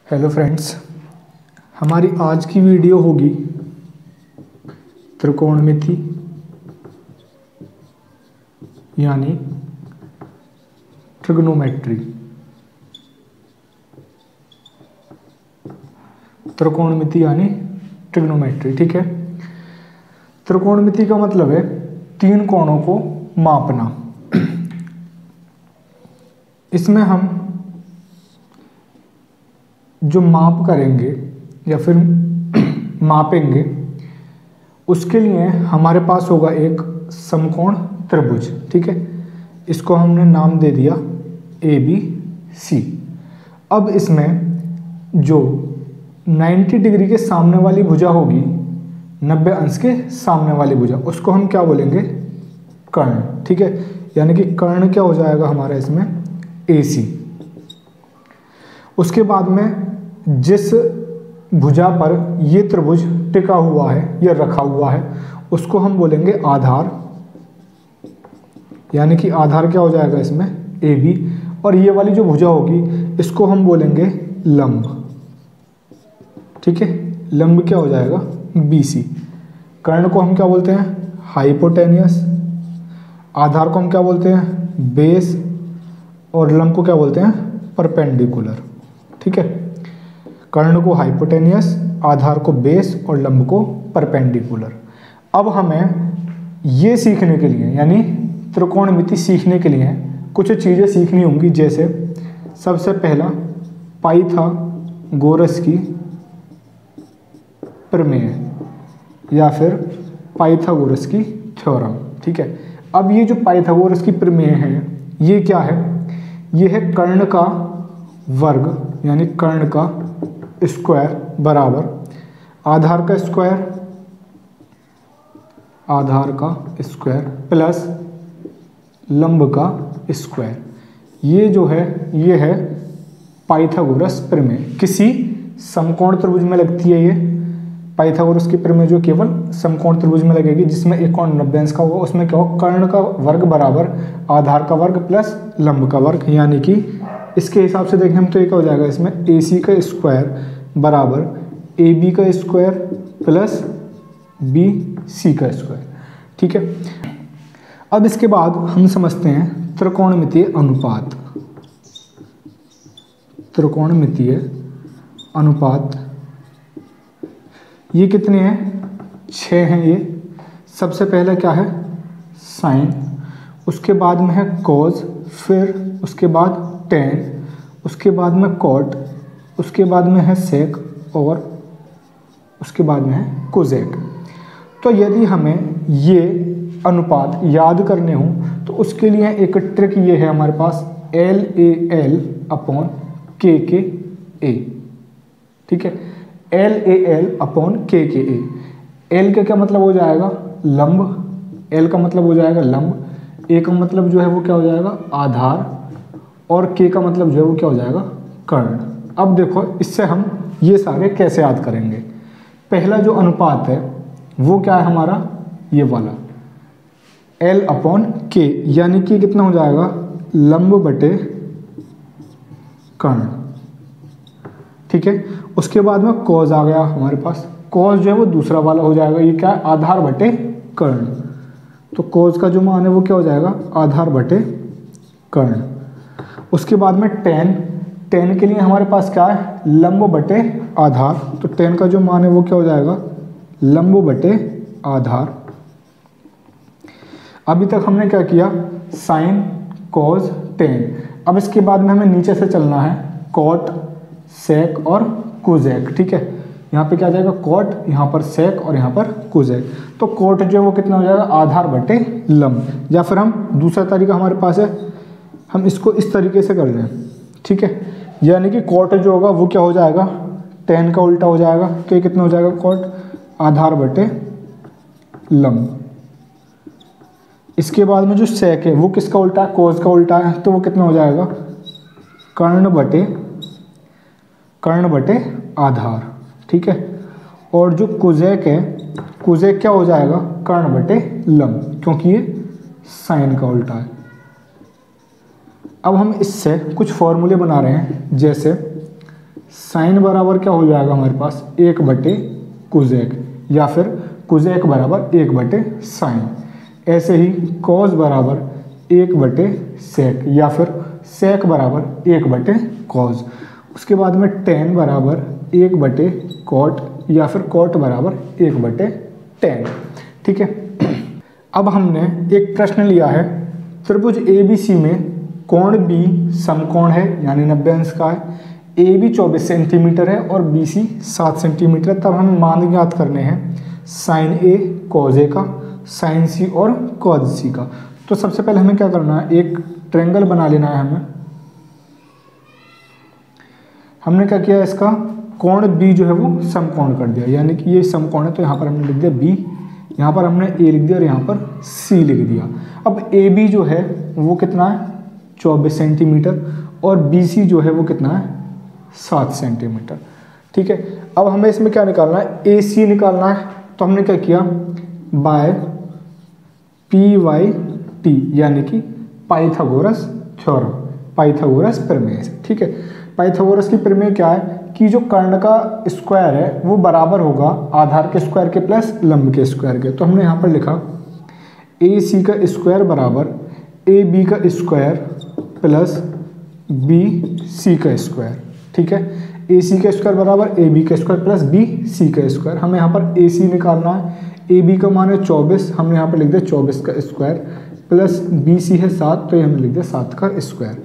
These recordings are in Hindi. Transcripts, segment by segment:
हेलो फ्रेंड्स, हमारी आज की वीडियो होगी त्रिकोणमिति यानी ट्रिग्नोमेट्री। त्रिकोणमिति यानी ट्रिग्नोमेट्री, ठीक है। त्रिकोणमिति का मतलब है तीन कोणों को मापना। इसमें हम जो माप करेंगे या फिर मापेंगे उसके लिए हमारे पास होगा एक समकोण त्रिभुज, ठीक है। इसको हमने नाम दे दिया ABC। अब इसमें जो 90 डिग्री के सामने वाली भुजा होगी, 90 अंश के सामने वाली भुजा, उसको हम क्या बोलेंगे? कर्ण, ठीक है। यानी कि कर्ण क्या हो जाएगा हमारा इसमें? AC। उसके बाद में जिस भुजा पर ये त्रिभुज टिका हुआ है या रखा हुआ है उसको हम बोलेंगे आधार, यानी कि आधार क्या हो जाएगा इसमें? AB। और ये वाली जो भुजा होगी इसको हम बोलेंगे लंब, ठीक है। लंब क्या हो जाएगा? BC। कर्ण को हम क्या बोलते हैं? हाइपोटेनियस। आधार को हम क्या बोलते हैं? बेस। और लंब को क्या बोलते हैं? परपेंडिकुलर, ठीक है। कर्ण को हाइपोटेनियस, आधार को बेस और लंब को परपेंडिकुलर। अब हमें ये सीखने के लिए यानी त्रिकोणमिति सीखने के लिए कुछ चीज़ें सीखनी होंगी। जैसे सबसे पहला पाइथागोरस की प्रमेय या फिर पाइथागोरस की थ्योरम, ठीक है। अब ये जो पाइथागोरस की प्रमेय है ये क्या है? ये है कर्ण का वर्ग यानी कर्ण का स्क्वायर बराबर आधार का स्क्वायर प्लस लंब का स्क्वायर। ये जो है ये है पाइथागोरस प्रमेय। किसी समकोण त्रिभुज में लगती है ये पाइथागोरस की प्रमेय, जो केवल समकोण त्रिभुज में लगेगी जिसमें एक कोण 90 अंश का होगा। उसमें क्या होगा? कर्ण का वर्ग बराबर आधार का वर्ग प्लस लंब का वर्ग। यानी कि इसके हिसाब से देखें हम तो ये क्या हो जाएगा इसमें? AC का स्क्वायर बराबर AB का स्क्वायर प्लस BC का स्क्वायर, ठीक है। अब इसके बाद हम समझते हैं त्रिकोणमितीय अनुपात। त्रिकोणमितीय अनुपात ये कितने हैं? 6 हैं ये। सबसे पहले क्या है? साइन, उसके बाद में है कॉज, फिर उसके बाद टेन, उसके बाद में कॉट, उसके बाद में है सेक और उसके बाद में है कोजेक। तो यदि हमें ये अनुपात याद करने हो तो उसके लिए एक ट्रिक ये है हमारे पास, LAL/KKA, ठीक है। LAL/KKA। L का क्या मतलब हो जाएगा? लंब। L का मतलब हो जाएगा लंब। A का मतलब जो है वो क्या हो जाएगा? आधार। और K का मतलब जो है वो क्या हो जाएगा? कर्ण। अब देखो इससे हम ये सारे कैसे याद करेंगे। पहला जो अनुपात है वो क्या है हमारा? ये वाला L/K, यानी कि कितना हो जाएगा? लंब बटे कर्ण, ठीक है। उसके बाद में कॉज आ गया हमारे पास। कॉज जो है वो दूसरा वाला हो जाएगा। ये क्या है? आधार बटे कर्ण। तो कॉज का जो मान है वो क्या हो जाएगा? आधार बटे कर्ण। उसके बाद में टेन, टेन के लिए हमारे पास क्या है? लंब बटे आधार। तो टेन का जो मान है वो क्या हो जाएगा? लंब बटे आधार। अभी तक हमने क्या किया? Sine, cos, tan. अब इसके बाद में हमें नीचे से चलना है, कॉट, सेक और कोजेक, ठीक है। यहाँ पे क्या आ जाएगा? कॉट, यहाँ पर सेक और यहाँ पर कोजेक। तो कॉट जो है वो कितना हो जाएगा? आधार बटे लंब। या फिर हम दूसरा तरीका हमारे पास है, हम इसको इस तरीके से कर लें, ठीक है। यानी कि कॉट जो होगा वो क्या हो जाएगा? टेन का उल्टा हो जाएगा। तो ये कितना हो जाएगा? कॉट आधार बटे लंब। इसके बाद में जो सेक है वो किसका उल्टा है? कोज का उल्टा है। तो वो कितना हो जाएगा? कर्ण बटे आधार, ठीक है। और जो कोजेक है, कोजेक क्या हो जाएगा? कर्ण बटे लंब, क्योंकि ये साइन का उल्टा है। अब हम इससे कुछ फॉर्मूले बना रहे हैं। जैसे साइन बराबर क्या हो जाएगा हमारे पास 1/कोसेक, या फिर कोसेक बराबर 1/साइन। ऐसे ही कॉस बराबर 1/सेक, या फिर सेक बराबर 1/कॉस। उसके बाद में टेन बराबर 1/कॉट, या फिर कॉट बराबर 1/टेन। ठीक है। अब हमने एक प्रश्न लिया है, त्रिभुज ABC में कोण B समकोण है यानी 90 अंश का है, AB 24 सेंटीमीटर है और BC 7 सेंटीमीटर है। तब हमें मान ज्ञात करने हैं साइन A कॉज A का, साइन C और कॉज C का। तो सबसे पहले हमें क्या करना है, एक ट्रायंगल बना लेना है। हमने क्या किया, इसका कोण B जो है वो समकोण कर दिया, यानी कि ये समकोण है तो यहाँ पर हमने लिख दिया B, यहाँ पर हमने A लिख दिया और यहाँ पर C लिख दिया। अब AB जो है वो कितना है 24 सेंटीमीटर और BC जो है वो कितना है 7 सेंटीमीटर। ठीक है। अब हमें इसमें क्या निकालना है, AC निकालना है। तो हमने क्या किया, बाय PYT यानी कि पाइथागोरस थ्योरम, पाइथागोरस प्रमेय से। ठीक है। पाइथागोरस की प्रमेय क्या है कि जो कर्ण का स्क्वायर है वो बराबर होगा आधार के स्क्वायर के प्लस लंब के स्क्वायर के। तो हमने यहाँ पर लिखा AC का स्क्वायर बराबर AB का स्क्वायर प्लस BC का स्क्वायर। ठीक है। AC का स्क्वायर बराबर AB का स्क्वायर प्लस BC का स्क्वायर। हमें यहाँ पर AC निकालना है। AB का मान है 24, हमने यहाँ पर लिख दिया 24 का स्क्वायर, प्लस BC है 7 तो ये हमने लिख दिया 7 का स्क्वायर।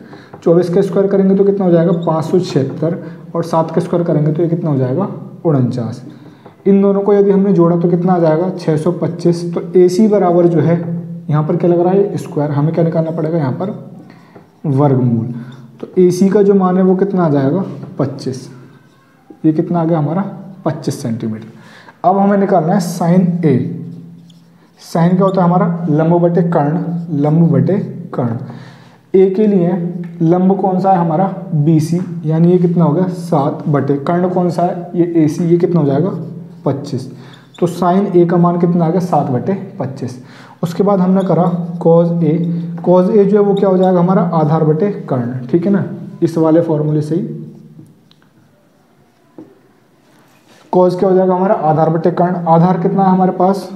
24 का स्क्वायर करेंगे तो कितना हो जाएगा 576, और 7 का स्क्वायर करेंगे तो ये कितना हो जाएगा 49। इन दोनों को यदि हमने जोड़ा तो कितना आ जाएगा 625। तो AC बराबर जो है यहाँ पर क्या लग रहा है स्क्वायर, हमें क्या निकालना पड़ेगा यहाँ पर वर्गमूल। तो AC का जो मान है वो कितना आ जाएगा 25, ये कितना आ गया हमारा 25 सेंटीमीटर। अब हमें निकालना है साइन A। साइन क्या होता है हमारा लंब बटे कर्ण, लंब बटे कर्ण। A के लिए लंब कौन सा है हमारा BC, यानी ये कितना हो गया 7 बटे कर्ण कौन सा है ये AC, ये कितना हो जाएगा 25। तो साइन A का मान कितना आ गया 7/25। उसके बाद हमने करा कॉज A। कॉज A जो है वो क्या हो जाएगा हमारा आधार बटे कर्ण। ठीक है ना, इस वाले फॉर्मूले से ही कॉज क्या हो जाएगा हमारा आधार बटे कर्ण। आधार कितना है हमारे पास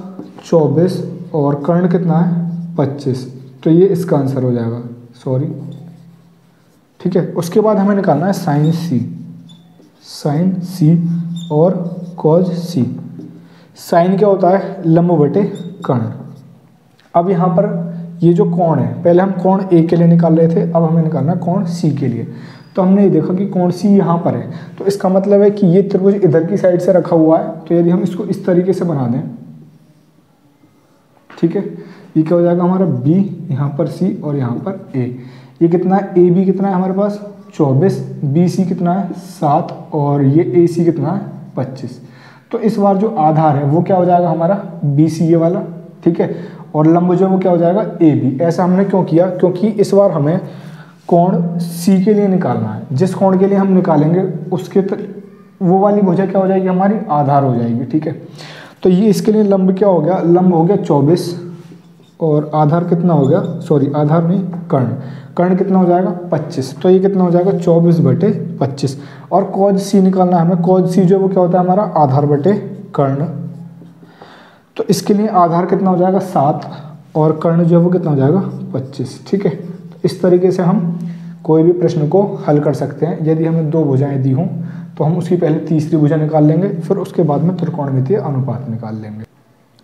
24 और कर्ण कितना है 25, तो ये इसका आंसर हो जाएगा, सॉरी। ठीक है। उसके बाद हमें निकालना है साइन C, साइन C और कॉज C। साइन क्या होता है लंब बटे कर्ण। अब यहाँ पर ये जो कोण है, पहले हम कोण A के लिए निकाल रहे थे, अब हमें निकालना है कोण C के लिए। तो हमने ये देखा कि कोण C यहाँ पर है, तो इसका मतलब है कि ये त्रिभुज इधर की साइड से रखा हुआ है। तो यदि हम इसको इस तरीके से बना दें, ठीक है, ये क्या हो जाएगा हमारा B, यहाँ पर C और यहाँ पर A। ये कितना है AB कितना है हमारे पास 24, BC कितना है 7 और ये AC कितना है 25। तो इस बार जो आधार है वो क्या हो जाएगा हमारा BC ये वाला। ठीक है। और लंब जो है वो क्या हो जाएगा AB। ऐसा हमने क्यों किया, क्योंकि इस बार हमें कोण C के लिए निकालना है। जिस कोण के लिए हम निकालेंगे उसके वो वाली भुजा क्या हो जाएगी हमारी आधार हो जाएगी। ठीक है। तो ये इसके लिए लंब क्या हो गया, लंब हो गया 24 और आधार कितना हो गया, सॉरी आधार नहीं कर्ण, कर्ण कितना हो जाएगा 25। तो ये कितना हो जाएगा 24/25। और कॉज C निकालना है हमें। कॉज C जो है वो क्या होता है हमारा आधार बटे कर्ण। तो इसके लिए आधार कितना हो जाएगा 7 और कर्ण जो है वो कितना हो जाएगा 25। ठीक है। तो इस तरीके से हम कोई भी प्रश्न को हल कर सकते हैं। यदि हमें 2 भुजाएं दी हों तो हम उसकी पहले तीसरी भुजा निकाल लेंगे, फिर उसके बाद में त्रिकोणमितीय अनुपात निकाल लेंगे।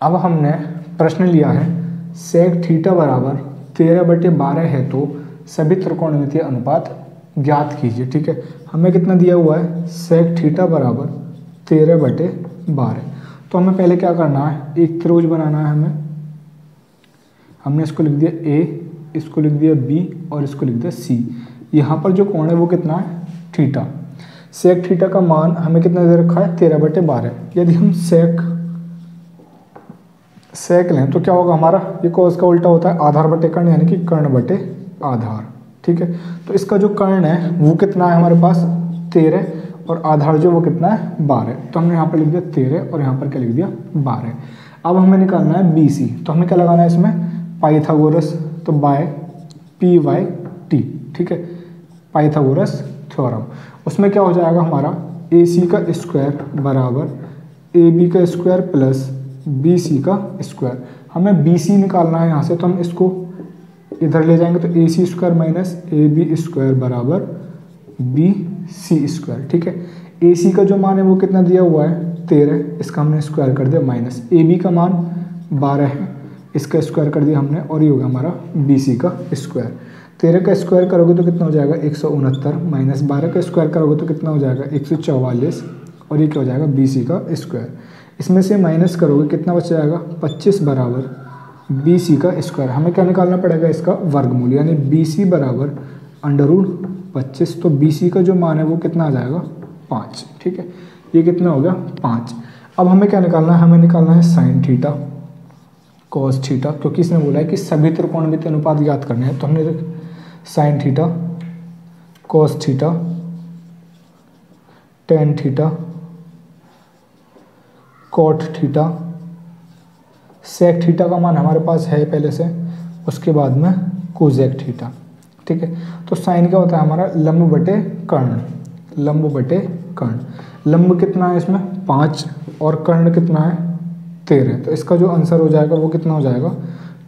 अब हमने प्रश्न लिया है सेक थीटा बराबर 13/12 है तो सभी त्रिकोणमितीय अनुपात ज्ञात कीजिए। ठीक है। हमें कितना दिया हुआ है सेक थीटा बराबर 13/12। तो हमें पहले क्या करना है, एक त्रिभुज बनाना है हमें। हमने इसको लिख दिया A, इसको लिख दिया B और इसको लिख दिया C। यहाँ पर जो कोण है वो कितना है थीटा। सेक थीटा का मान हमें कितना दे रखा है 13/12। यदि हम सेक लें तो क्या होगा हमारा, ये कोस का उल्टा होता है आधार बटे कर्ण, यानी कि कर्ण बटे आधार। ठीक है। तो इसका जो कर्ण है वो कितना है हमारे पास 13 और आधार जो वो कितना है 12। तो हमने यहाँ पर लिख दिया 13 और यहाँ पर क्या लिख दिया 12। अब हमें निकालना है BC। तो हमें क्या लगाना है इसमें पाइथागोरस, तो बाय PYT। ठीक है, पाइथागोरस थ्योरम। उसमें क्या हो जाएगा हमारा AC का स्क्वायर बराबर AB का स्क्वायर प्लस BC का स्क्वायर। हमें BC निकालना है यहाँ से, तो हम इसको इधर ले जाएंगे तो AC square minus AB square बराबर BC स्क्वायर। ठीक है, AC का जो मान है वो कितना दिया हुआ है 13, इसका हमने स्क्वायर कर दिया, माइनस AB का मान 12 है, इसका स्क्वायर कर दिया हमने, और ये होगा हमारा BC का स्क्वायर। 13 का स्क्वायर करोगे तो कितना हो जाएगा 169, माइनस 12 का स्क्वायर करोगे तो कितना हो जाएगा 144, और ये क्या हो जाएगा BC का स्क्वायर। इसमें से माइनस करोगे कितना बच जाएगा 25 बराबर BC का स्क्वायर। हमें क्या निकालना पड़ेगा इसका वर्गमूल, यानी BC बराबर √25। तो BC का जो मान है वो कितना आ जाएगा 5। ठीक है, ये कितना हो गया 5। अब हमें क्या निकालना है, हमें निकालना है साइन थीटा कॉस थीटा, क्योंकि इसने बोला है कि सभी त्रिकोणमितीय अनुपात ज्ञात करने हैं। तो हमने sine theta cos theta tan theta cot theta sec theta का मान हमारे पास है पहले से, उसके बाद में कोजेक थीटा। ठीक है, तो साइन क्या होता है हमारा लंब बटे कर्ण, लंब बटे कर्ण। लंब कितना है इसमें 5 और कर्ण कितना है 13, तो इसका जो आंसर हो जाएगा वो कितना हो जाएगा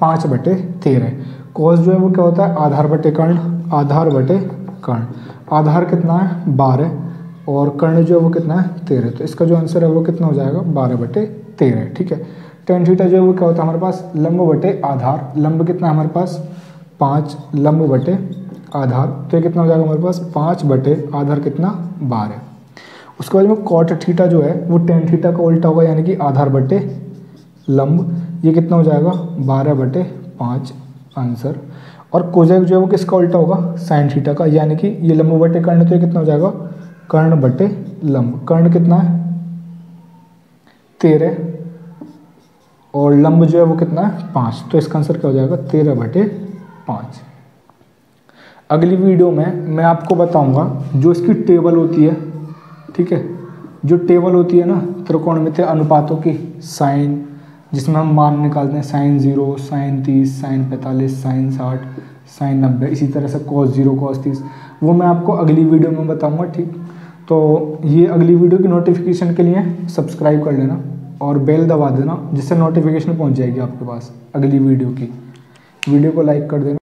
5 बटे 13। कॉस जो है वो क्या होता है आधार बटे कर्ण, आधार बटे कर्ण। आधार कितना है 12 और कर्ण जो है वो कितना है 13, तो इसका जो आंसर है वो कितना हो जाएगा 12 बटे 13। ठीक है, टेन थीटा जो है वो क्या होता है हमारे पास लंब बटे आधार, लंब कितना है हमारे पास 5, लंब बटे आधार, तो ये कितना हो जाएगा हमारे पास 5 बटे आधार कितना 12। उसके बाद में कॉट थीटा जो है वो टेन थीटा का उल्टा होगा, यानी कि आधार बटे लंब, ये कितना हो जाएगा 12 बटे 5 आंसर। और कोजेक जो है वो किसका उल्टा होगा साइन थीटा का, यानी कि ये लंब बटे कर्ण, तो ये कितना हो जाएगा कर्ण बटे लंब। कर्ण कितना है 13 और लंब जो है वो कितना है 5, तो इसका आंसर क्या हो जाएगा 13 बटे 5। अगली वीडियो में मैं आपको बताऊंगा जो इसकी टेबल होती है, ठीक है, जो टेबल होती है ना त्रिकोणमितीय अनुपातों की, साइन जिसमें हम मान निकालते हैं sine 0, sine 30, sine 45, sine 60, sine 90, इसी तरह से cos 0, cos 30, वो मैं आपको अगली वीडियो में बताऊंगा। ठीक, तो ये अगली वीडियो की नोटिफिकेशन के लिए सब्सक्राइब कर लेना और बेल दबा देना, जिससे नोटिफिकेशन पहुंच जाएगी आपके पास अगली वीडियो की। वीडियो को लाइक कर देना।